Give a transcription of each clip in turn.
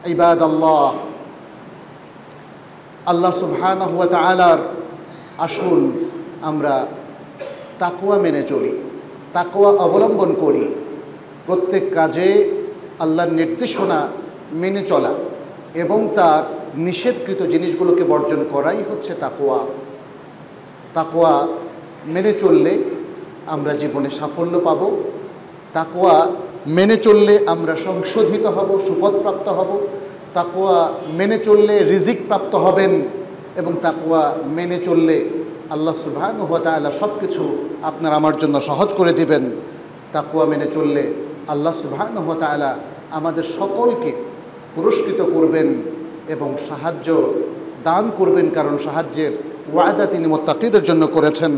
ইবাদাল্লাহ, আল্লাহ সুবহানাহু ওয়া তাআলার আসুন আমরা তাকওয়া মেনে চলি, তাকওয়া অবলম্বন করি। প্রত্যেক কাজে আল্লাহর নির্দেশনা মেনে চলা এবং তার নিষেধকৃত জিনিসগুলোকে বর্জন করাই হচ্ছে তাকওয়া। তাকওয়া মেনে চললে আমরা জীবনে সাফল্য পাব, তাকওয়া মেনে চললে আমরা সংশোধিত হব, সুপথপ্রাপ্ত হব, তাকওয়া মেনে চললে রিজিক প্রাপ্ত হবেন এবং তাকওয়া মেনে চললে আল্লাহ সুবহানাহু ওয়া তাআলা সব কিছু আপনার আমার জন্য সহজ করে দিবেন। তাকওয়া মেনে চললে আল্লাহ সুবহানাহু ওয়া তাআলা আমাদের সকলকে পুরস্কৃত করবেন এবং সাহায্য দান করবেন, কারণ সাহায্যের ওয়াদা তিনি মুত্তাকিদের জন্য করেছেন।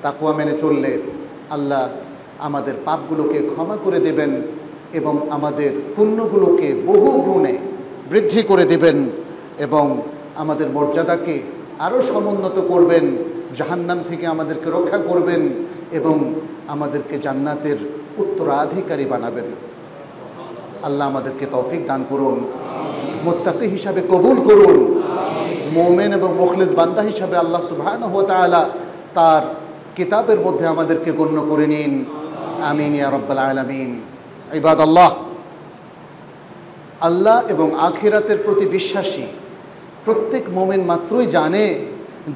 তাকওয়া মেনে চললে আল্লাহ আমাদের পাপগুলোকে ক্ষমা করে দেবেন এবং আমাদের পুণ্যগুলোকে বহু গুণে বৃদ্ধি করে দেবেন এবং আমাদের মর্যাদাকে আরও সমুন্নত করবেন, জাহান্নাম থেকে আমাদেরকে রক্ষা করবেন এবং আমাদেরকে জান্নাতের উত্তরাধিকারী বানাবেন। আল্লাহ আমাদেরকে তৌফিক দান করুন, মুত্তাকি হিসাবে কবুল করুন, মুমিন এবং মুখলিস বান্দা হিসাবে আল্লাহ সুবহানাহু ওয়া তাআলা তার কিতাবের মধ্যে আমাদেরকে গণ্য করে নিন। আমিন ইয়া রাব্বাল আলামিন। ইবাদাল্লাহ, আল্লাহ এবং আখিরাতের প্রতি বিশ্বাসী প্রত্যেক মুমিন মাত্রই জানে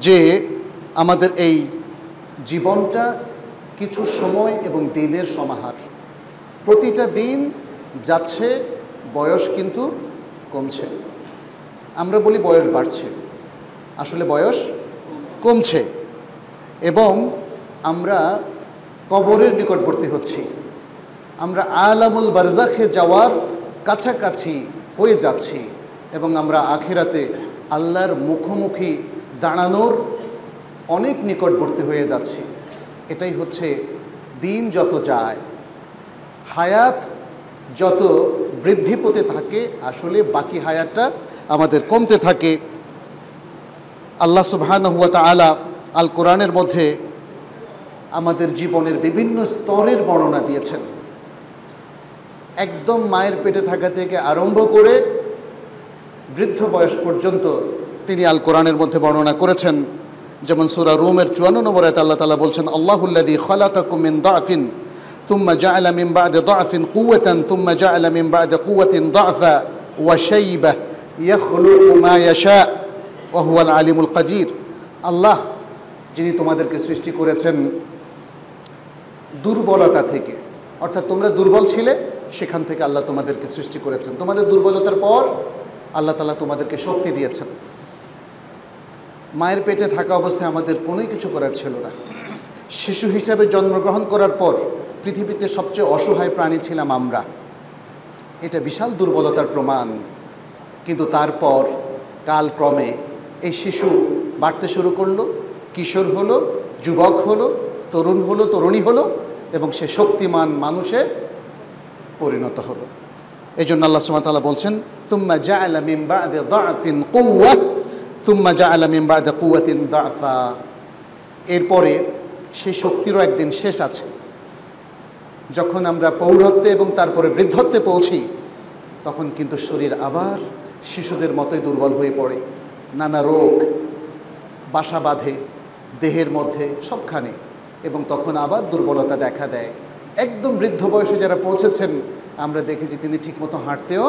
যে আমাদের এই জীবনটা কিছু সময় এবং দিনের সমাহার। প্রতিটা দিন যাচ্ছে, বয়স কিন্তু কমছে। আমরা বলি বয়স বাড়ছে, আসলে বয়স কমছে এবং আমরা কবরের নিকটবর্তী হচ্ছি। আমরা আলামুল বারজাখে যাওয়ার কাছাকাছি হয়ে যাচ্ছি এবং আমরা আখিরাতে আল্লাহর মুখোমুখি দাঁড়ানোর অনেক নিকটবর্তী হয়ে যাচ্ছি। এটাই হচ্ছে দিন যত যায়, হায়াত যত বৃদ্ধি পেতে থাকে, আসলে বাকি হায়াতটা আমাদের কমতে থাকে। আল্লাহ সুবহানাহু ওয়া তাআলা আল কোরআনের মধ্যে আমাদের জীবনের বিভিন্ন স্তরের বর্ণনা দিয়েছেন। একদম মায়ের পেটে থাকা থেকে আরম্ভ করে বৃদ্ধ বয়স পর্যন্ত তিনি আল কোরআনের মধ্যে বর্ণনা করেছেন। যেমন সূরা রুমের 54 নম্বর আয়াতে আল্লাহ তাআলা বলছেন, আল্লাহুল্লাযী খালাকাকুম মিন দাফিন থুম্মা জাআলা মিন বা'দি দাফিন কুওয়াতান থুম্মা জাআলা মিন বা'দি কুওয়াতিন দাফা ওয়া শাইবা ইয়াখলুকু মা ইয়াশা ওয়া হুয়াল আলিমুল কাদির। আল্লাহ যিনি তোমাদেরকে সৃষ্টি করেছেন দুর্বলতা থেকে, অর্থাৎ তোমরা দুর্বল ছিলে, সেখান থেকে আল্লাহ তোমাদেরকে সৃষ্টি করেছেন। তোমাদের দুর্বলতার পর আল্লাহ তাআলা তোমাদেরকে শক্তি দিয়েছেন। মায়ের পেটে থাকা অবস্থায় আমাদের কোনোই কিছু করার ছিল না। শিশু হিসাবে জন্মগ্রহণ করার পর পৃথিবীতে সবচেয়ে অসহায় প্রাণী ছিলাম আমরা। এটা বিশাল দুর্বলতার প্রমাণ। কিন্তু তারপর কালক্রমে এই শিশু বাড়তে শুরু করলো, কিশোর হলো, যুবক হলো, তরুণ হলো, তরুণী হলো এবং সে শক্তিমান মানুষে পরিণত হলো। এই জন্য আল্লাহ সুবহানাহু ওয়া তাআলা বলছেন, তুম্মা জাআলা মিন বা'দি দা'ফিন কুওয়া তুম্মা জাআলা মিন বা'দি কুওয়াতিন দা'ফা। এরপরে সেই শক্তিরও একদিন শেষ আছে। যখন আমরা পৌরত্বে এবং তারপরে বৃদ্ধত্বে পৌঁছি, তখন কিন্তু শরীর আবার শিশুদের মতোই দুর্বল হয়ে পড়ে। নানা রোগ বাসা বাঁধে দেহের মধ্যে সবখানে এবং তখন আবার দুর্বলতা দেখা দেয়। একদম বৃদ্ধ বয়সে যারা পৌঁছেছেন, আমরা দেখেছি তিনি ঠিকমতো হাঁটতেও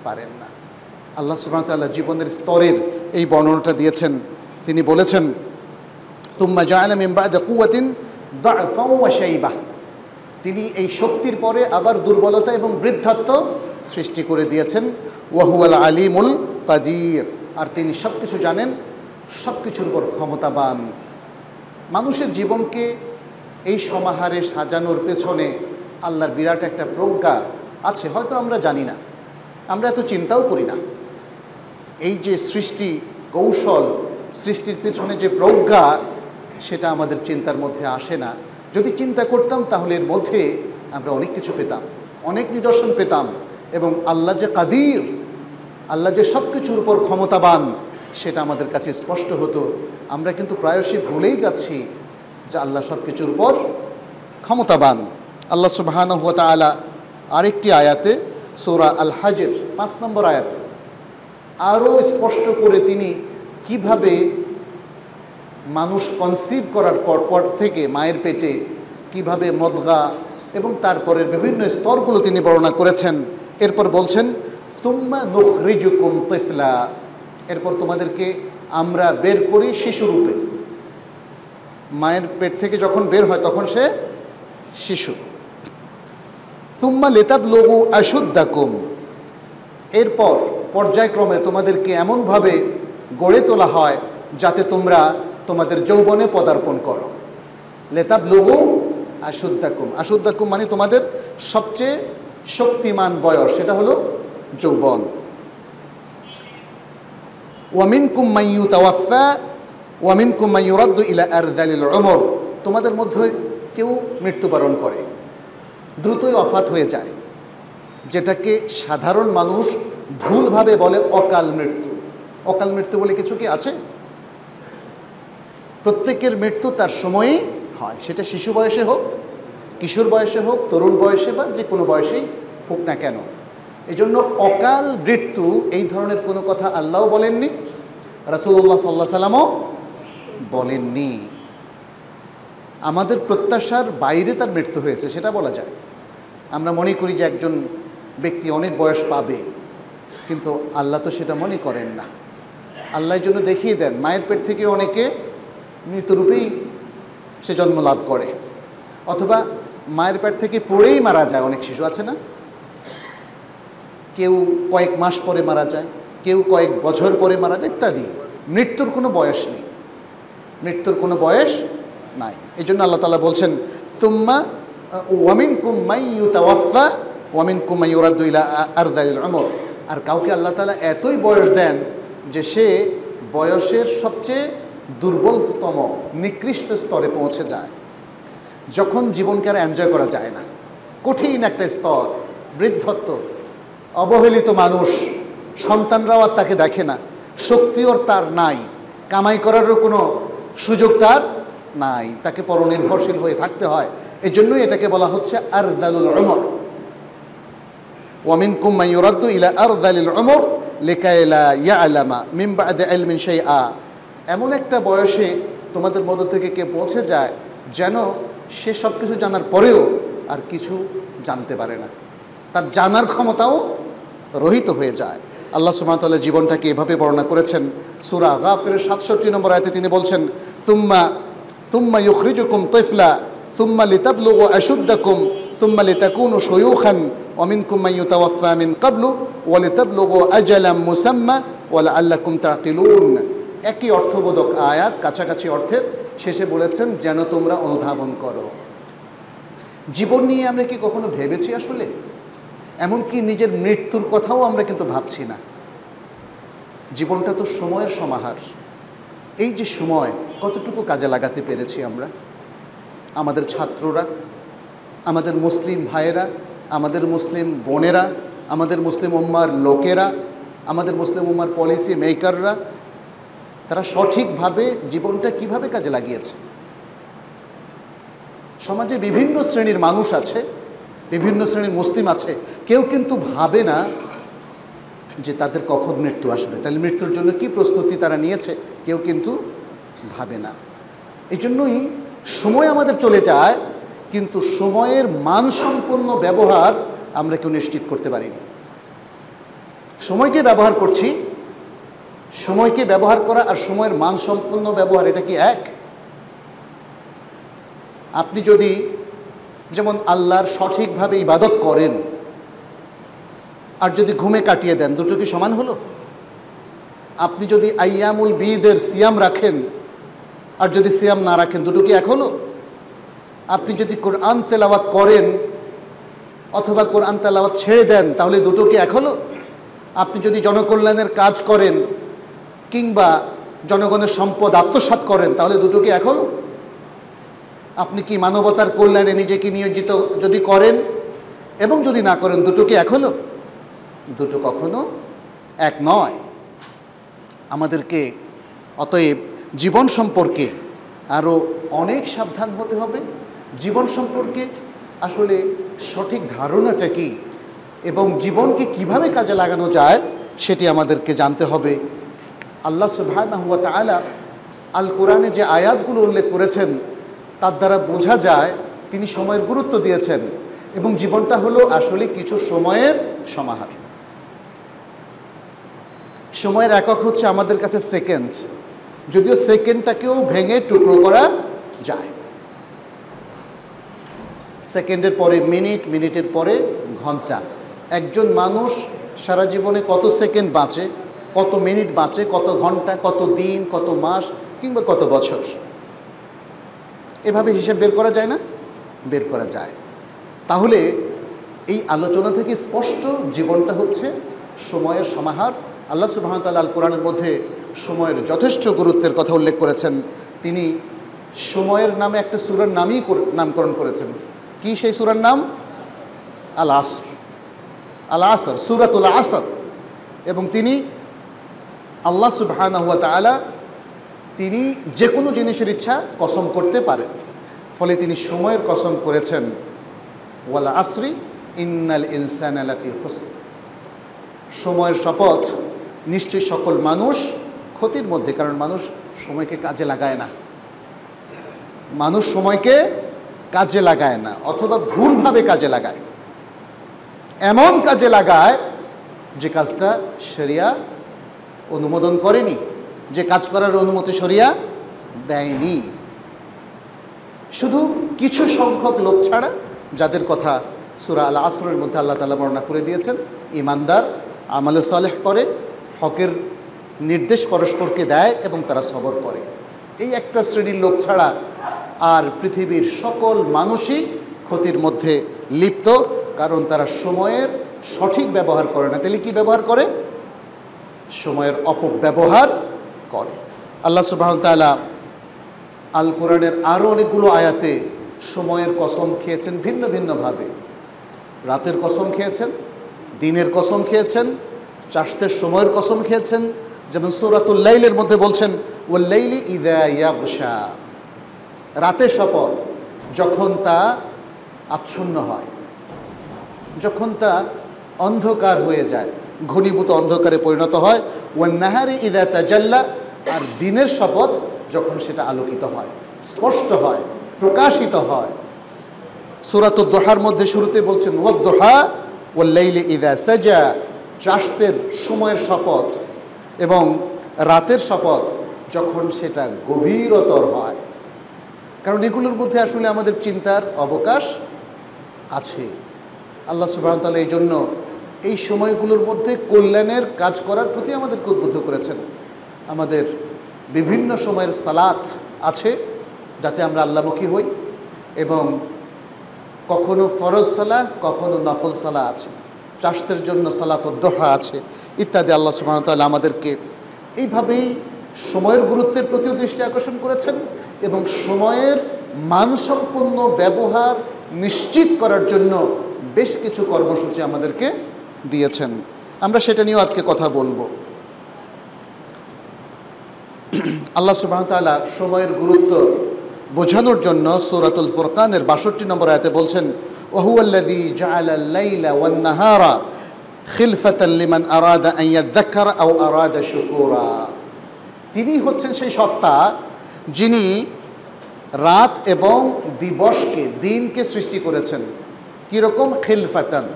পারেন না। আল্লাহ সুবহানাহু ওয়া তাআলা জীবনের স্তরের এই বর্ণনাটা দিয়েছেন। তিনি বলেছেন, তুম্মা জাআলা মিন বা'দি কুওয়াতিন দা'ফান ওয়া শাইবা। তিনি এই শক্তির পরে আবার দুর্বলতা এবং বৃদ্ধাত্ব সৃষ্টি করে দিয়েছেন। ওয়া হুয়াল আলিমুল কাদির। আর তিনি সব কিছু জানেন, সব কিছুর উপর ক্ষমতাবান। মানুষের জীবনকে এই সমাহারে সাজানোর পেছনে আল্লাহর বিরাট একটা প্রজ্ঞা আছে, হয়তো আমরা জানি না, আমরা এত চিন্তাও করি না। এই যে সৃষ্টি কৌশল, সৃষ্টির পেছনে যে প্রজ্ঞা, সেটা আমাদের চিন্তার মধ্যে আসে না। যদি চিন্তা করতাম তাহলে এর মধ্যে আমরা অনেক কিছু পেতাম, অনেক নিদর্শন পেতাম এবং আল্লাহ যে কাদির, আল্লাহ যে সব কিছুর উপর ক্ষমতাবান, সেটা আমাদের কাছে স্পষ্ট হতো। আমরা কিন্তু প্রায়শই ভুলেই যাচ্ছি যে আল্লাহ সব কিছুর উপর ক্ষমতাবান। আল্লাহ সুবহানাহু ওয়া তাআলা আরেকটি আয়াতে সূরা আল হাজের 5 নম্বর আয়াত আরও স্পষ্ট করে তিনি কিভাবে মানুষ কনসিভ করার পর থেকে মায়ের পেটে কিভাবে মদগা এবং তারপরের বিভিন্ন স্তরগুলো তিনি বর্ণনা করেছেন। এরপর বলছেন তুম্মা নুখরিজুকুম তিফলা, এরপর তোমাদেরকে আমরা বের করি শিশুরূপে। মায়ের পেট থেকে যখন বের হয় তখন সে শিশু। তুম্মা লিতাবলুগু আশুদ্দাকুম, এরপর পর্যায়ক্রমে তোমাদেরকে এমনভাবে গড়ে তোলা হয় যাতে তোমরা তোমাদের যৌবনে পদার্পণ করো। লিতাবলুগু আশুদ্দাকুম, আশুদ্দাকুম মানে তোমাদের সবচেয়ে শক্তিমান বয়স, সেটা হলো যৌবন। ওয়ামিনকুম মান ইউতাওয়াফা ওয়ামিনকুম মান ইউরাদ্দু ইলা আরযালিল উমর, তোমাদের মধ্যে কেউ মৃত্যুবরণ করে, দ্রুতই ওয়াফাত হয়ে যায়, যেটাকে সাধারণ মানুষ ভুলভাবে বলে অকাল মৃত্যু। অকাল মৃত্যু বলে কিছু কি আছে? প্রত্যেকের মৃত্যু তার সময়েই হয়, সেটা শিশু বয়সে হোক, কিশোর বয়সে হোক, তরুণ বয়সে বা যে কোনো বয়সেই হোক না কেন। এই জন্য অকাল মৃত্যু এই ধরনের কোনো কথা আল্লাহও বলেননি, রাসূলুল্লাহ সাল্লাল্লাহু আলাইহি সাল্লামও বলেননি। আমাদের প্রত্যাশার বাইরে তার মৃত্যু হয়েছে সেটা বলা যায়। আমরা মনে করি যে একজন ব্যক্তি অনেক বয়স পাবে, কিন্তু আল্লাহ তো সেটা মনে করেন না। আল্লাহর জন্য দেখিয়ে দেন মায়ের পেট থেকে অনেকে মৃত্যুরূপেই সে জন্ম লাভ করে, অথবা মায়ের পেট থেকে পড়েই মারা যায়। অনেক শিশু আছে না, কেউ কয়েক মাস পরে মারা যায়, কেউ কয়েক বছর পরে মারা যায় ইত্যাদি। মৃত্যুর কোনো বয়স নেই, মৃত্যুর কোনো বয়স নাই। এই জন্য আল্লাহ তাআলা বলছেন তুম্মা ওয়ামিনকুম মান ইউতাওয়াফা ওয়ামিনকুম মান ইউরাদ্দু ইলা আরযালিল উমর, আর কাউকে আল্লাহ তাআলা এতই বয়স দেন যে সে বয়সের সবচেয়ে দুর্বলতম নিকৃষ্ট স্তরে পৌঁছে যায়, যখন জীবনকে আর এনজয় করা যায় না। কঠিন একটা স্তর, বৃদ্ধত্ব, অবহেলিত মানুষ, সন্তানরাও আর তাকে দেখে না, শক্তিও তার নাই, কামাই করারও কোনো সুযোগ তার নাই, তাকে পরনির্ভরশীল হয়ে থাকতে হয়। এই জন্যই এটাকে বলা হচ্ছে আরযালুল উমর। ওয়ামিনকুম মান ইউরাদ্দু ইলা আরযালিল উমর লিকাই লা ইয়ালামা মিন বা'দি ইলমিন শাইআ, এমন একটা বয়সে তোমাদের মধ্য থেকে কে পৌঁছে যায় যেন সে সব কিছু জানার পরেও আর কিছু জানতে পারে না, তার জানার ক্ষমতাও রহিত হয়ে যায়। আল্লাহ সুবহানাহু ওয়া তাআলা জীবনটাকে এভাবে বর্ণনা করেছেন। সূরা গাফিরের 67 নম্বর আয়াতে তিনি বলছেন তুম্মা ইউখরিজুকুম তিফলা তুম্মা লিতাবলুগু আশুদ্দাকুম তুম্মা লিতাকুনু শুয়ুখান ওয়া মিনকুম মান ইউতাওয়াফা মিন ক্বাবলু ওয়া লিতাবলুগু আজালাম মুসাম্মা ওয়া লাআল্লাকুম তাকিলুন। একই অর্থবোধক আয়াত, কাছাকাছি অর্থের, শেষে বলেছেন যেন তোমরা অনুধাবন করো। জীবন নিয়ে আমরা কি কখনো ভেবেছি আসলে? এমনকি নিজের মৃত্যুর কথাও আমরা কিন্তু ভাবছি না। জীবনটা তো সময়ের সমাহার। এই যে সময় কতটুকু কাজে লাগাতে পেরেছি আমরা, আমাদের ছাত্ররা, আমাদের মুসলিম ভাইয়েরা, আমাদের মুসলিম বোনেরা, আমাদের মুসলিম উম্মার লোকেরা, আমাদের মুসলিম উম্মার পলিসি মেকাররা, তারা সঠিকভাবে জীবনটা কিভাবে কাজে লাগিয়েছে। সমাজে বিভিন্ন শ্রেণীর মানুষ আছে, বিভিন্ন শ্রেণীর মুসলিম আছে, কেউ কিন্তু ভাবে না যে তাদের কখন মৃত্যু আসবে, তাহলে মৃত্যুর জন্য কি প্রস্তুতি তারা নিয়েছে, কেউ কিন্তু ভাবে না। এই জন্যই সময় আমাদের চলে যায়, কিন্তু সময়ের মানসম্পন্ন ব্যবহার আমরা কেউ নিশ্চিত করতে পারিনি। সময়কে ব্যবহার করছি, সময়কে ব্যবহার করা আর সময়ের মানসম্পন্ন ব্যবহার এটা কি এক? আপনি যদি যেমন আল্লাহর সঠিকভাবে ইবাদত করেন আর যদি ঘুমে কাটিয়ে দেন, দুটো কি সমান হলো? আপনি যদি আইয়ামুল বিদের সিয়াম রাখেন আর যদি সিয়াম না রাখেন, দুটো কি এক হলো? আপনি যদি কোরআন তেলাওয়াত করেন অথবা কোরআন তেলাওয়াত ছেড়ে দেন, তাহলে দুটো কি এক হলো? আপনি যদি জনকল্যাণের কাজ করেন কিংবা জনগণের সম্পদ আত্মসাৎ করেন, তাহলে দুটো কি এক হলো? আপনি কি মানবতার কল্যাণে নিজেকে নিয়োজিত যদি করেন এবং যদি না করেন, দুটো কি এক হলো? দুটো কখনো এক নয়। আমাদেরকে অতএব জীবন সম্পর্কে আরও অনেক সাবধান হতে হবে। জীবন সম্পর্কে আসলে সঠিক ধারণাটা কি এবং জীবনকে কিভাবে কাজে লাগানো যায় সেটি আমাদেরকে জানতে হবে। আল্লাহ সুবহানাহু ওয়া তাআলা আল কোরআনে যে আয়াতগুলো উল্লেখ করেছেন তার দ্বারা বোঝা যায় তিনি সময়ের গুরুত্ব দিয়েছেন এবং জীবনটা হলো আসলে কিছু সময়ের সমাহার। সময়ের একক হচ্ছে আমাদের কাছে সেকেন্ড, যদিও সেকেন্ডটাকেও ভেঙে টুকরো করা যায়। সেকেন্ডের পরে মিনিট, মিনিটের পরে ঘন্টা। একজন মানুষ সারা জীবনে কত সেকেন্ড বাঁচে, কত মিনিট বাঁচে, কত ঘন্টা, কত দিন, কত মাস কিংবা কত বছর, এভাবে হিসাব বের করা যায় না? বের করা যায়। তাহলে এই আলোচনা থেকে স্পষ্ট জীবনটা হচ্ছে সময়ের সমাহার। আল্লাহ সুবহানাহু ওয়া তাআলা আল কোরআনের মধ্যে সময়ের যথেষ্ট গুরুত্বের কথা উল্লেখ করেছেন। তিনি সময়ের নামে একটা সূরার নামকরণ করেছেন। কি সেই সূরার নাম? আল আসর। আল আসর, সূরাতুল আসর। এবং তিনি আল্লাহ সুবহানাহু ওয়া তাআলা তিনি যে কোনো জিনিসের ইচ্ছা কসম করতে পারেন, ফলে তিনি সময়ের কসম করেছেন, ওয়াল আসরি ইন্নাল ইনসানা লাফি খুসর। সময়ের শপথ, নিশ্চয়ই সকল মানুষ ক্ষতির মধ্যে, কারণ মানুষ সময়কে কাজে লাগায় না। মানুষ সময়কে কাজে লাগায় না, অথবা ভুলভাবে কাজে লাগায়। এমন কাজে লাগায় যে কাজটা শরিয়া অনুমোদন করেনি, যে কাজ করার অনুমতি শরিয়া দেয়নি। শুধু কিছু সংখ্যক লোক ছাড়া, যাদের কথা সূরা আল আসরের মধ্যে আল্লাহ তাআলা বর্ণনা করে দিয়েছেন, ঈমানদার, আমলে সালেহ করে, হকের নির্দেশ পরস্পরকে দেয় এবং তারা সবর করে, এই একটা শ্রেণীর লোক ছাড়া আর পৃথিবীর সকল মানুষই ক্ষতির মধ্যে লিপ্ত, কারণ তারা সময়ের সঠিক ব্যবহার করে না। তাহলে কি ব্যবহার করে? সময়ের অপব্যবহার করে। আল্লাহ সুবহানাহু ওয়া তাআলা আল কোরআনের আরও অনেকগুলো আয়াতে সময়ের কসম খেয়েছেন ভিন্ন ভিন্নভাবে। রাতের কসম খেয়েছেন, দিনের কসম খেয়েছেন, চাষতের সময়ের কসম খেয়েছেন। যেমন সূরাতুল লাইলের মধ্যে বলছেন, ওয়াল লাইলি ইযা ইয়াগশা, রাতের শপথ যখন তা আচ্ছন্ন হয়, যখন তা অন্ধকার হয়ে যায়, ঘনীভূত অন্ধকারে পরিণত হয়। ওয়ান নাহারি ইযা তাজাল্লা, আর দিনের শপথ যখন সেটা আলোকিত হয়, স্পষ্ট হয়, প্রকাশিত হয়। সূরাতুদ দুহার মধ্যে শুরুতে বলছেন ওয়াদ-দুহা ওয়াল লাইলি ইযা সাজা, চাষতের সময়ের শপথ এবং রাতের শপথ যখন সেটা গভীরতর হয়, কারণ এগুলোর মধ্যে আসলে আমাদের চিন্তার অবকাশ আছে। আল্লাহ সুবহানাহু ওয়া তাআলা এই জন্য এই সময়গুলোর মধ্যে কল্যাণের কাজ করার প্রতি আমাদেরকে উদ্বুদ্ধ করেছেন। আমাদের বিভিন্ন সময়ের সালাত আছে যাতে আমরা আল্লাহমুখী হই, এবং কখনো ফরজ সালাহ, কখনো নফল সালাহ আছে, চাষতের জন্য সালাতুদ দুহা আছে ইত্যাদি। আল্লাহ সুবহানাহু ওয়া তাআলা আমাদেরকে এইভাবেই সময়ের গুরুত্বের প্রতিও দৃষ্টি আকর্ষণ করেছেন এবং সময়ের মানসম্পন্ন ব্যবহার নিশ্চিত করার জন্য বেশ কিছু কর্মসূচি আমাদেরকে দিয়েছেন। আমরা সেটা নিয়েও আজকে কথা বলবো। আল্লাহ সুবহানাহু ওয়া তাআলা সময়ের গুরুত্ব বোঝানোর জন্য সূরাতুল ফুরকানের ৬২ নম্বর আয়াতে বলছেন, ওয়া হুয়াল্লাযী জাআলাল লাইলা ওয়ান নাহারা খিলফাতান লিমান আরাদা আন ইয়াযযাক্কারা আও আরাদা শুকুরা। তিনি হচ্ছেন সেই সত্তা যিনি রাত এবং দিবসকে, দিনকে সৃষ্টি করেছেন। কীরকম? খিলফাতান,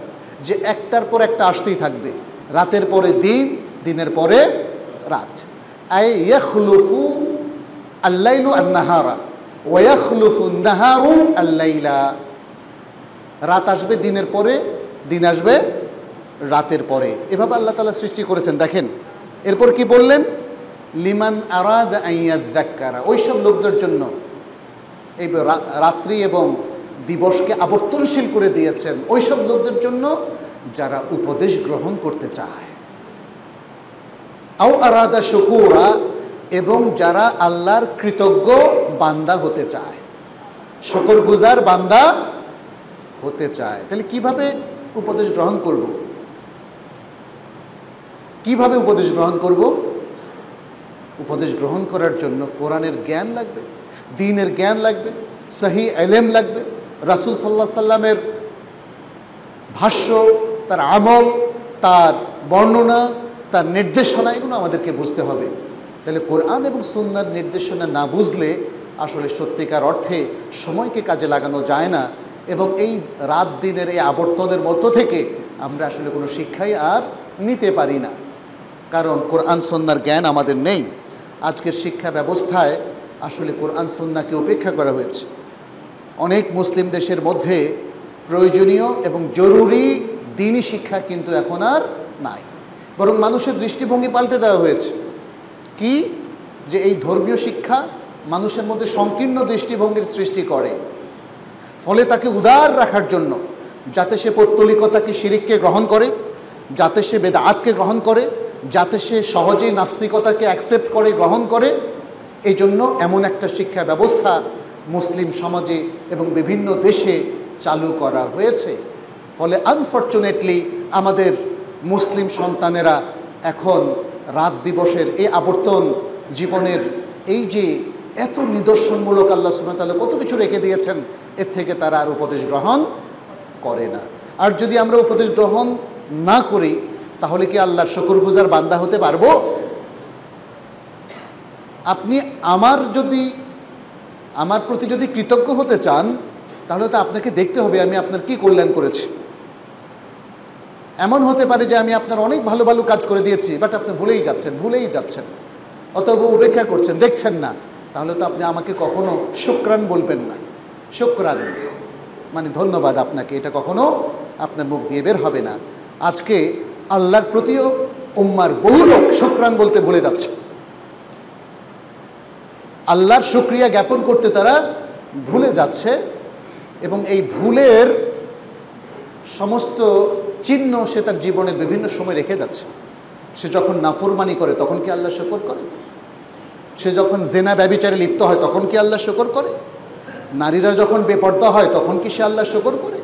যে একটার পর একটা আসতেই থাকবে, রাতের পরে দিন, দিনের পরে রাত। আই ইয়াখলুফু আল-লাইলু আন-নাহারা ওয়া ইয়াখলুফু আন-নাহারু আল-লাইলা। রাত আসবে দিনের পরে, দিন আসবে রাতের পরে, এভাবে আল্লাহ তাআলা সৃষ্টি করেছেন। দেখেন এরপর কি বললেন? লিমান আরাদা আন ইয়াযযাক্কারা, ওইসব লোকদের জন্য এই রাত্রি এবং দিবসকে আবর্তনশীল করে দিয়েছেন, ওইসব লোকদের জন্য যারা উপদেশ গ্রহণ করতে চায়। আও আরাদা শুকুরা, এবং যারা আল্লাহর কৃতজ্ঞ বান্দা হতে চায়, শুকরগুজার বান্দা হতে চায়। তাহলে কিভাবে উপদেশ গ্রহণ করব? কিভাবে উপদেশ গ্রহণ করব? উপদেশ গ্রহণ করার জন্য কোরআনের জ্ঞান লাগবে, দ্বীনের জ্ঞান লাগবে, সহি ইলম লাগবে, রাসূল সাল্লাল্লাহু আলাইহি সাল্লামের ভাষ্য তার আমল, তার বর্ণনা, তার নির্দেশনা, এগুলো আমাদেরকে বুঝতে হবে। তাহলে কোরআন এবং সুন্নাহর নির্দেশনা না বুঝলে আসলে সত্যিকার অর্থে সময়কে কাজে লাগানো যায় না, এবং এই রাত দিনের এই আবর্তনের মধ্য থেকে আমরা আসলে কোনো শিক্ষাই আর নিতে পারি না, কারণ কোরআন সুন্নাহর জ্ঞান আমাদের নেই। আজকের শিক্ষা ব্যবস্থায় আসলে কোরআন সুন্নাহকে উপেক্ষা করা হয়েছে। অনেক মুসলিম দেশের মধ্যে প্রয়োজনীয় এবং জরুরি দ্বীনি শিক্ষা কিন্তু এখন আর নাই, বরং মানুষের দৃষ্টিভঙ্গি পাল্টে দেওয়া হয়েছে। কি যে এই ধর্মীয় শিক্ষা মানুষের মধ্যে সংকীর্ণ দৃষ্টিভঙ্গির সৃষ্টি করে, ফলে তাকে উদার রাখার জন্য, যাতে সে পৌত্তলিকতাকে, শিরিককে গ্রহণ করে, যাতে সে বেদাতকে গ্রহণ করে, যাতে সে সহজেই নাস্তিকতাকে অ্যাকসেপ্ট করে, গ্রহণ করে, এই জন্য এমন একটা শিক্ষা ব্যবস্থা মুসলিম সমাজে এবং বিভিন্ন দেশে চালু করা হয়েছে। ফলে আনফর্চুনেটলি আমাদের মুসলিম সন্তানেরা এখন রাত দিবসের এই আবর্তন জীবনের এই যে এত নিদর্শনমূলক আল্লাহ সুবহানাহু ওয়া তাআলা কত কিছু রেখে দিয়েছেন, এর থেকে তারা আর উপদেশ গ্রহণ করে না। আর যদি আমরা উপদেশ গ্রহণ না করি, তাহলে কি আল্লাহর শুকরগুজার বান্দা হতে পারবো? আপনি আমার প্রতি যদি কৃতজ্ঞ হতে চান, তাহলে তো আপনাকে দেখতে হবে আমি আপনার কি কল্যাণ করেছি। এমন হতে পারে যে আমি আপনার অনেক ভালো ভালো কাজ করে দিয়েছি, বাট আপনি ভুলেই যাচ্ছেন, অতএব উপেক্ষা করছেন, দেখছেন না, তাহলে তো আপনি আমাকে কখনো শুকরান বলবেন না। শুকরান মানে ধন্যবাদ আপনাকে, এটা কখনো আপনার মুখ দিয়ে বের হবে না। আজকে আল্লাহর প্রতিও উম্মার বহু লোক শুকরান বলতে ভুলে যাচ্ছে, আল্লাহর শুকরিয়া জ্ঞাপন করতে তারা ভুলে যাচ্ছে, এবং এই ভুলের সমস্ত চিহ্ন সে তার জীবনের বিভিন্ন সময় রেখে যাচ্ছে। সে যখন নাফরমানি করে তখন কি আল্লাহ শুকর করে? সে যখন জেনা ব্যভিচারে লিপ্ত হয় তখন কি আল্লাহ শুকর করে? নারীরা যখন বেপর্দা হয় তখন কি সে আল্লাহ শুকর করে?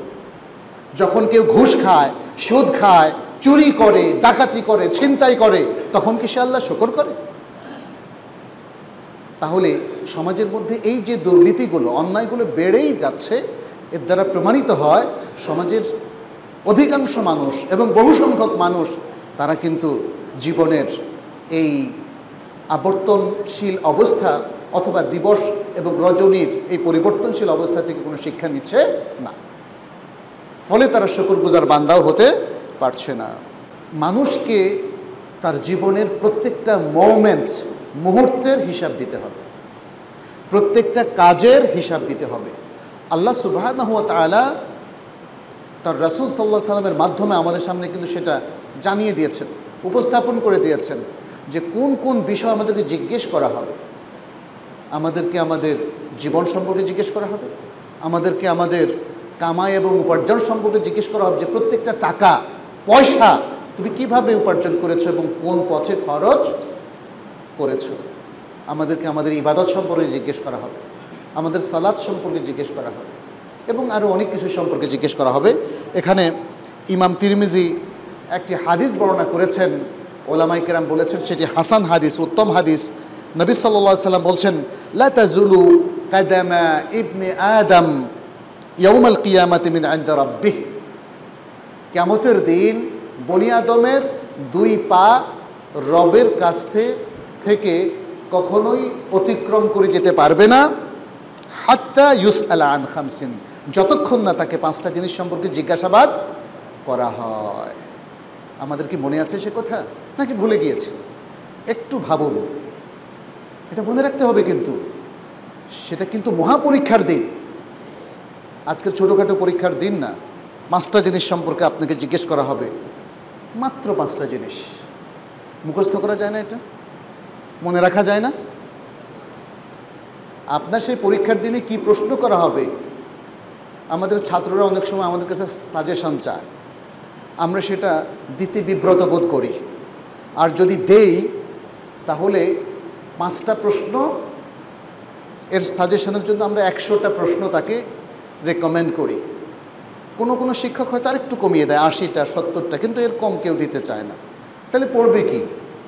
যখন কেউ ঘুষ খায়, সুদ খায়, চুরি করে, ডাকাতি করে, ছিনতাই করে, তখন কি সে আল্লাহ শুকর করে? তাহলে সমাজের মধ্যে এই যে দুর্নীতিগুলো, অন্যায়গুলো বেড়েই যাচ্ছে, এর দ্বারা প্রমাণিত হয় সমাজের অধিকাংশ মানুষ এবং বহু সংখ্যক মানুষ তারা কিন্তু জীবনের এই আবর্তনশীল অবস্থা অথবা দিবস এবং রজনীর এই পরিবর্তনশীল অবস্থা থেকে কোনো শিক্ষা নিচ্ছে না, ফলে তারা শুকরগুজার বান্দাও হতে পারছে না। মানুষকে তার জীবনের প্রত্যেকটা মুহূর্তের হিসাব দিতে হবে, প্রত্যেকটা কাজের হিসাব দিতে হবে। আল্লাহ সুবহানাহু ওয়া তাআলা তার রাসূল সাল্লাল্লাহু আলাইহি সাল্লামের মাধ্যমে আমাদের সামনে কিন্তু সেটা জানিয়ে দিয়েছেন, উপস্থাপন করে দিয়েছেন যে কোন কোন বিষয় আমাদেরকে জিজ্ঞেস করা হবে। আমাদেরকে আমাদের জীবন সম্পর্কে জিজ্ঞেস করা হবে, আমাদেরকে আমাদের কামাই এবং উপার্জন সম্পর্কে জিজ্ঞেস করা হবে, যে প্রত্যেকটা টাকা পয়সা তুমি কিভাবে উপার্জন করেছো এবং কোন পথে খরচ করেছো। আমাদেরকে আমাদের ইবাদত সম্পর্কে জিজ্ঞেস করা হবে, আমাদের সালাত সম্পর্কে জিজ্ঞেস করা হবে, এবং আরও অনেক কিছু সম্পর্কে জিজ্ঞেস করা হবে। এখানে ইমাম তিরমিজি একটি হাদিস বর্ণনা করেছেন, ওলামায়ে কেরাম বলেছেন সেটি হাসান হাদিস, উত্তম হাদিস। নবী সাল্লাল্লাহু আলাইহি সাল্লাম বলছেন, লা তাজুলু কাদামা ইবনে আদম ইয়াউমাল কিয়ামাতি মিন ইনদা রাব্বিহ। কিয়ামতের দিন বনি আদমের দুই পা রবের কাছ থেকে কখনোই অতিক্রম করে যেতে পারবে না, হাত্তা ইউসআলা আন খামসিন, যতক্ষণ না তাকে পাঁচটা জিনিস সম্পর্কে জিজ্ঞাসাবাদ করা হয়। আমাদের কি মনে আছে সে কথা, নাকি ভুলে গিয়েছে? একটু ভাবুন, এটা মনে রাখতে হবে, কিন্তু সেটা কিন্তু মহাপরীক্ষার দিন, আজকের ছোটোখাটো পরীক্ষার দিন না। পাঁচটা জিনিস সম্পর্কে আপনাকে জিজ্ঞেস করা হবে, মাত্র পাঁচটা জিনিস। মুখস্থ করা যায় না, এটা মনে রাখা যায় না। আপনার সেই পরীক্ষার দিনে কি প্রশ্ন করা হবে, আমাদের ছাত্ররা অনেক সময় আমাদের কাছে সাজেশন চায়, আমরা সেটা দিতে বিব্রত বোধ করি। আর যদি দেই তাহলে পাঁচটা প্রশ্ন এর সাজেশনের জন্য আমরা 100টা প্রশ্ন তাকে রেকমেন্ড করি। কোনো শিক্ষক হয়তো আর একটু কমিয়ে দেয়, 80টা 70টা, কিন্তু এর কম কেউ দিতে চায় না। তাহলে পড়বে কি?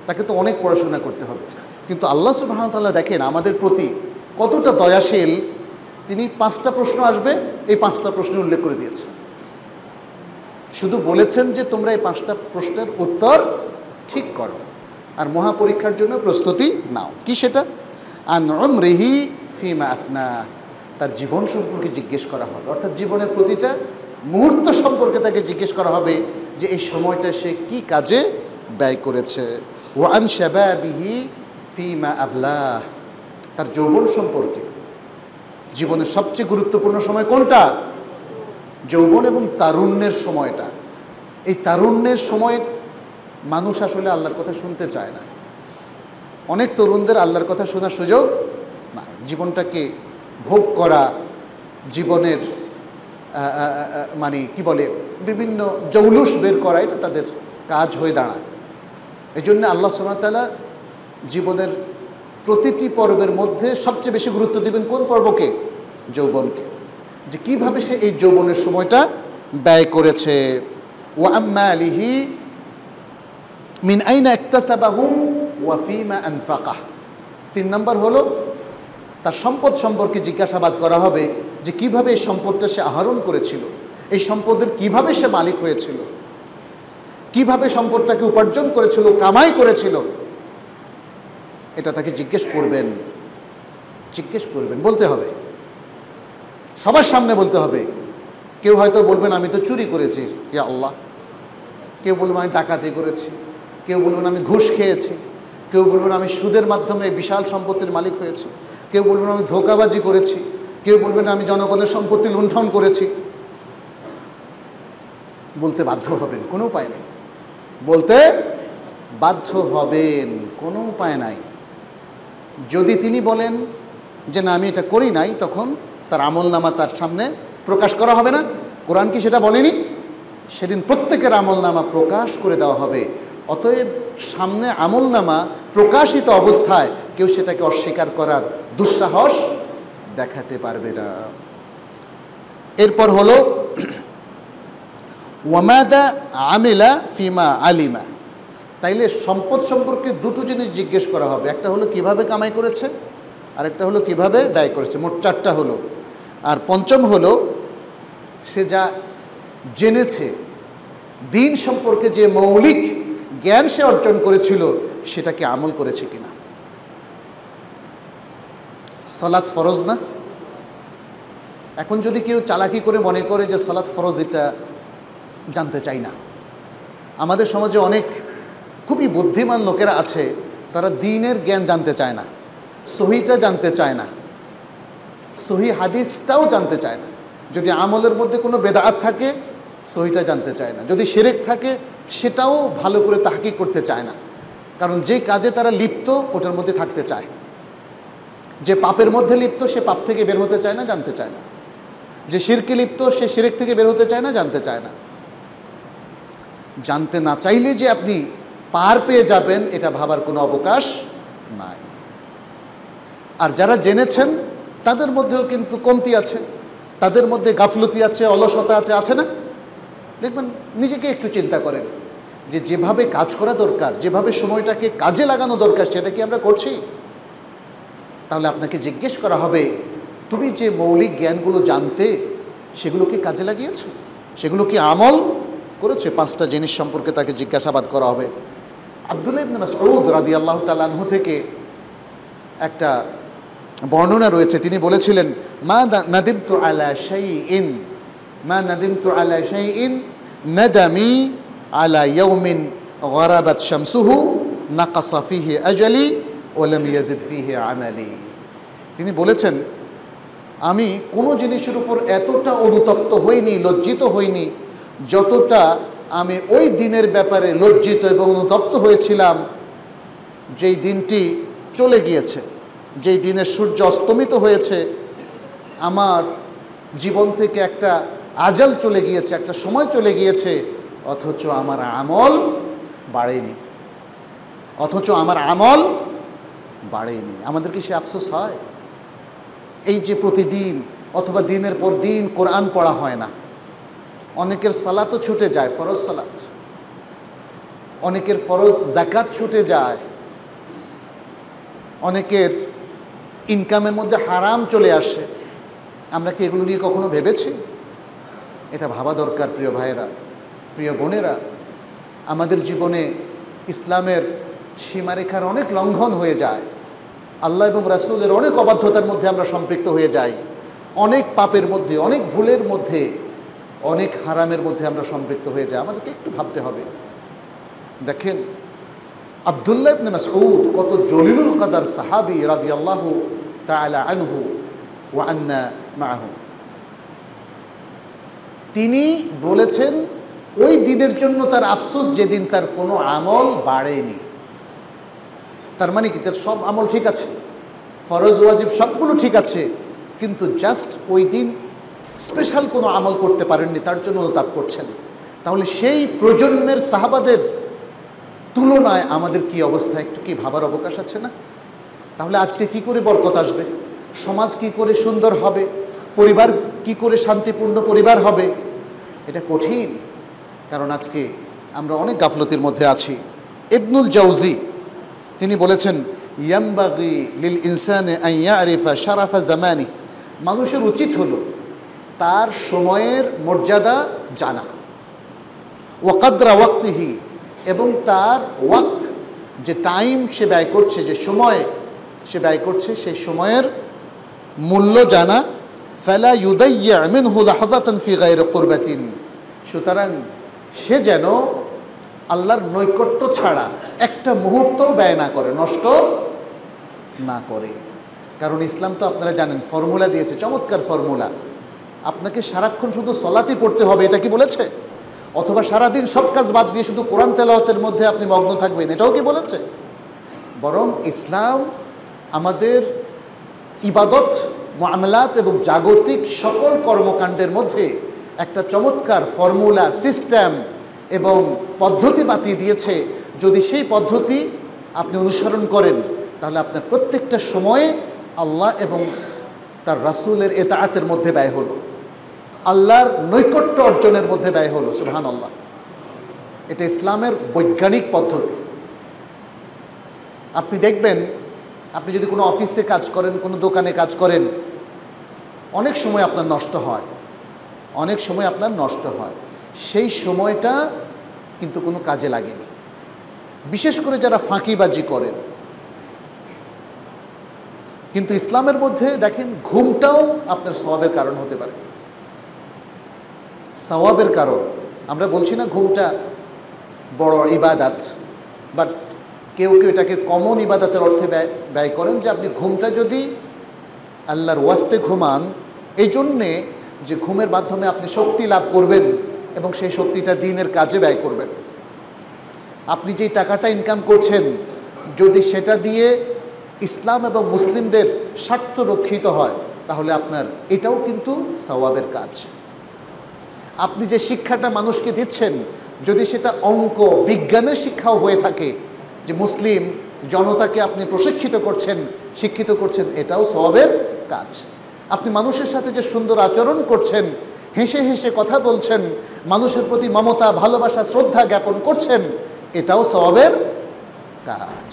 তাকে তো অনেক পড়াশোনা করতে হবে। কিন্তু আল্লাহ সুবহানাহু ওয়া তাআলা দেখেন আমাদের প্রতি কতটা দয়াশীল, তিনি 5টা প্রশ্ন আসবে, এই 5টা প্রশ্ন উল্লেখ করে দিয়েছেন। শুধু বলেছেন যে তোমরা এই 5টা প্রশ্নের উত্তর ঠিক করো আর মহাপরীক্ষার জন্য প্রস্তুতি নাও। কি সেটা? আন উমরিহি ফিমা আফনা, তার জীবন সম্পর্কে জিজ্ঞেস করা হবে, অর্থাৎ জীবনের প্রতিটা মুহূর্ত সম্পর্কে তাকে জিজ্ঞেস করা হবে যে এই সময়টা সে কি কাজে ব্যয় করেছে। ওয়া আন শাবাবিহি ফিমা আবলাহ, তার যৌবন সম্পর্কে, জীবনের সবচেয়ে গুরুত্বপূর্ণ সময় কোনটা? যৌবন এবং তারুণ্যের সময়টা। এই তারুণ্যের সময় মানুষ আসলে আল্লাহর কথা শুনতে চায় না। অনেক তরুণদের আল্লাহর কথা শোনার সুযোগ না। জীবনটাকে ভোগ করা, জীবনের মানে কি বলে, বিভিন্ন জৌলুস বের করা, এটা তাদের কাজ হয়ে দাঁড়ায়। এই জন্য আল্লাহ সুবহানাহু ওয়া তাআলা জীবনের প্রতিটি পর্বের মধ্যে সবচেয়ে বেশি গুরুত্ব দিবেন কোন পর্বকে? যৌবনকে, যে কিভাবে সে এই যৌবনের সময়টা ব্যয় করেছে। ওয়া আম্মালিহি মিন আইনা ইকতাসাবাহু ওয়া ফিমা আনফাকাহ। 3 নম্বর হলো তার সম্পদ সম্পর্কে জিজ্ঞাসাবাদ করা হবে যে কিভাবে এই সম্পদটা সে আহরণ করেছিল, এই সম্পদের কিভাবে সে মালিক হয়েছিল, কিভাবে সম্পদটাকে উপার্জন করেছিল, কামাই করেছিল, এটা তাকে জিজ্ঞেস করবেন, বলতে হবে, সবার সামনে বলতে হবে। কেউ হয়তো বলবেন আমি তো চুরি করেছি, ইয়া আল্লাহ। কেউ বলবেন আমি ডাকাতি করেছি, কেউ বলবেন আমি ঘুষ খেয়েছি, কেউ বলবেন আমি সুদের মাধ্যমে বিশাল সম্পত্তির মালিক হয়েছি, কেউ বলবেন আমি ধোঁকাবাজি করেছি, কেউ বলবেন আমি জনগণের সম্পত্তি লুণ্ঠন করেছি। বলতে বাধ্য হবেন, কোনো উপায় নেই। বলতে বাধ্য হবেন, কোনো উপায় নাই। যদি তিনি বলেন যে না আমি এটা করি নাই, তখন তার আমলনামা তার সামনে প্রকাশ করা হবে না? কোরআন কি সেটা বলেনি? সেদিন প্রত্যেকের আমলনামা প্রকাশ করে দেওয়া হবে। অতএব সামনে আমলনামা প্রকাশিত অবস্থায় কেউ সেটাকে অস্বীকার করার দুঃসাহস দেখাতে পারবে না। এরপর হলো ওয়ামাদা আমিলা ফিমা আলিমা। তাইলে সম্পদ সম্পর্কে দুটো জিনিস জিজ্ঞেস করা হবে। একটা হলো কিভাবে কামাই করেছে, আর একটা হলো কিভাবে ব্যয় করেছে। মোট 4টা হলো। আর পঞ্চম হলো সে যা জেনেছে, দিন সম্পর্কে যে মৌলিক জ্ঞান সে অর্জন করেছিল সেটাকে আমল করেছে কিনা। সালাত ফরজ না? এখন যদি কেউ চালাকি করে মনে করে যে সালাত ফরজ, এটা জানতে চাই না। আমাদের সমাজে অনেক খুবই বুদ্ধিমান লোকেরা আছে, তারা দ্বীনের জ্ঞান জানতে চায় না, সহিটা জানতে চায় না, সহি হাদিসটাও জানতে চায় না। যদি আমলের মধ্যে কোনো বেদাত থাকে সহিটা জানতে চায় না, যদি শিরক থাকে সেটাও ভালো করে তাহকিক করতে চায় না। কারণ যে কাজে তারা লিপ্ত ওটার মধ্যে থাকতে চায়, যে পাপের মধ্যে লিপ্ত সে পাপ থেকে বের হতে চায় না, জানতে চায় না, যে শিরকে লিপ্ত সে শিরক থেকে বের হতে চায় না, জানতে চায় না। জানতে না চাইলে যে আপনি পার পেয়ে যাবেন এটা ভাবার কোনো অবকাশ নাই। আর যারা জেনেছেন তাদের মধ্যেও কিন্তু কমতি আছে, তাদের মধ্যে গাফলতি আছে, অলসতা আছে, আছে না? দেখবেন, নিজেকে একটু চিন্তা করেন যে যেভাবে কাজ করা দরকার, যেভাবে সময়টাকে কাজে লাগানো দরকার সেটা কি আমরা করছি? তাহলে আপনাকে জিজ্ঞেস করা হবে তুমি যে মৌলিক জ্ঞানগুলো জানতে সেগুলো কি কাজে লাগিয়েছো, সেগুলো কি আমল করেছে? 5টা জিনিস সম্পর্কে তাকে জিজ্ঞাসাবাদ করা হবে। আব্দুল্লাহ ইবনে মাসউদ রাদিয়াল্লাহু তাআলা আনহু থেকে একটা বর্ণনা রয়েছে, তিনি বলেছিলেন মা নাদিমতু আলা শাইইন, মা নাদিমতু আলা শাইইন নাদামি আলা ইয়াউমিন গরাবাত শামসুহু নাকাসা ফিহি আজালি ওয়া লাম ইয়াজিদ ফিহি আমালি। তিনি বলেছেন আমি কোনো জিনিসের উপর এতটা অনুতপ্ত হইনি, লজ্জিত হইনি, যতটা আমি ওই দিনের ব্যাপারে লজ্জিত এবং অনুতপ্ত হয়েছিলাম যেই দিনটি চলে গিয়েছে, যেই দিনে সূর্য অস্তমিত হয়েছে। আমার জীবন থেকে একটা আজাল চলে গিয়েছে, একটা সময় চলে গিয়েছে, অথচ আমার আমল বাড়েনি, আমাদের কি সে আফসোস হয়? এই যে প্রতিদিন অথবা দিনের পর দিন কোরআন পড়া হয় না, অনেকের সালাতও ছুটে যায়, ফরজ সালাত, অনেকের ফরজ যাকাত ছুটে যায়, অনেকের ইনকামের মধ্যে হারাম চলে আসে। আমরা কি এগুলো নিয়ে কখনো ভেবেছি? এটা ভাবা দরকার প্রিয় ভাইয়েরা। প্রিয় বোনেরা, আমাদের জীবনে ইসলামের সীমারেখার অনেক লঙ্ঘন হয়ে যায়। আল্লাহ এবং রাসূলের অনেক অবাধ্যতার মধ্যে আমরা সম্পৃক্ত হয়ে যাই, অনেক পাপের মধ্যে, অনেক ভুলের মধ্যে, অনেক হারামের মধ্যে আমরা সম্পৃক্ত হয়ে যাই। আমাদেরকে একটু ভাবতে হবে। দেখেন, আব্দুল্লাহ ইবনে মাসউদ কত জলিলুল কদর সাহাবী রাদিয়াল্লাহু তাআলা আনহু ওয়া আন্না মাআহু। তিনি বলেছেন ওই দিনের জন্য তার আফসোস যেদিন তার কোনো আমল বাড়েনি। তার মানে কি, তার সব আমল ঠিক আছে, ফরজ ওয়াজিব সবগুলো ঠিক আছে, কিন্তু জাস্ট ওই দিন স্পেশাল কোনো আমল করতে পারেননি, তার জন্য অনুতাপ করছেন। তাহলে সেই প্রজন্মের সাহাবাদের তুলনায় আমাদের কি অবস্থা, একটু কি ভাবার অবকাশ আছে না? তাহলে আজকে কি করে বরকত আসবে, সমাজ কি করে সুন্দর হবে, পরিবার কি করে শান্তিপূর্ণ পরিবার হবে? এটা কঠিন, কারণ আজকে আমরা অনেক গাফলতির মধ্যে আছি। ইবনুল জাওজি তিনি বলেছেন, ইয়ামবাগি লিল ইনসানি আন ইয়ারিফা শারাফা জামানি, মানুষের উচিত হলো তার সময়ের মর্যাদা জানা, ওয়া কদরা ওয়াক্তিহি, এবং তার ওয়াক্ত, যে টাইম সে ব্যয় করছে, যে সময় সে ব্যয় করছে, সেই সময়ের মূল্য জানা। ফালা ইউদাইয়া মিনহু লাহযাতান ফি গায়রি কুরবাতিন, সুতরাং সে যেন আল্লাহর নৈকট্য ছাড়া একটা মুহূর্তও ব্যয় না করে, নষ্ট না করে। কারণ ইসলাম তো আপনারা জানেন ফর্মুলা দিয়েছে, চমৎকার ফর্মুলা। আপনাকে সারাক্ষণ শুধু সলাতই পড়তে হবে, এটা কি বলেছে? অথবা সারাদিন সব কাজ বাদ দিয়ে শুধু কোরআন তেলাওয়াতের মধ্যে আপনি মগ্ন থাকবেন, এটাও কি বলেছে? বরং ইসলাম আমাদের ইবাদত, মুআমালাত এবং জাগতিক সকল কর্মকাণ্ডের মধ্যে একটা চমৎকার ফর্মুলা, সিস্টেম এবং পদ্ধতি বাতিয়ে দিয়েছে। যদি সেই পদ্ধতি আপনি অনুসরণ করেন, তাহলে আপনার প্রত্যেকটা সময়ে আল্লাহ এবং তার রাসূলের ইতাআতের মধ্যে ব্যয় হলো, আল্লাহর নৈকট্য অর্জনের মধ্যে ব্যয় হলো। সুবহানাল্লাহ, এটা ইসলামের বৈজ্ঞানিক পদ্ধতি। আপনি দেখবেন, আপনি যদি কোনো অফিসে কাজ করেন, কোনো দোকানে কাজ করেন, অনেক সময় আপনার নষ্ট হয়, অনেক সময় আপনার নষ্ট হয়। সেই সময়টা কিন্তু কোনো কাজে লাগেনি। বিশেষ করে যারা ফাঁকিবাজি করেন। কিন্তু ইসলামের মধ্যে দেখেন, ঘুমটাও আপনার সওয়াবের কারণ হতে পারে, সওয়াবের কারণ। আমরা বলছি না ঘুমটা বড় ইবাদত, বাট কেউ কেউ এটাকে কমন ইবাদতের অর্থে ব্যয় করেন, যে আপনি ঘুমটা যদি আল্লাহর ওয়াস্তে ঘুমান, এই জন্যে যে ঘুমের মাধ্যমে আপনি শক্তি লাভ করবেন এবং সেই শক্তিটা দ্বীনের কাজে ব্যয় করবেন। আপনি যেই টাকাটা ইনকাম করছেন, যদি সেটা দিয়ে ইসলাম এবং মুসলিমদের স্বার্থ রক্ষিত হয়, তাহলে আপনার এটাও কিন্তু সওয়াবের কাজ। আপনি যে শিক্ষাটা মানুষকে দিচ্ছেন, যদি সেটা অঙ্ক বিজ্ঞানের শিক্ষাও হয়ে থাকে, যে মুসলিম জনতাকে আপনি প্রশিক্ষিত করছেন, শিক্ষিত করছেন, এটাও সওয়াবের কাজ। আপনি মানুষের সাথে যে সুন্দর আচরণ করছেন, হেসে হেসে কথা বলছেন, মানুষের প্রতি মমতা, ভালোবাসা, শ্রদ্ধা জ্ঞাপন করছেন, এটাও সওয়াবের কাজ।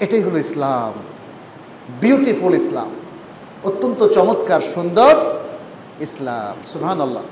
এটাই হলো ইসলাম, বিউটিফুল ইসলাম, অত্যন্ত চমৎকার সুন্দর ইসলাম। সুবহানাল্লাহ।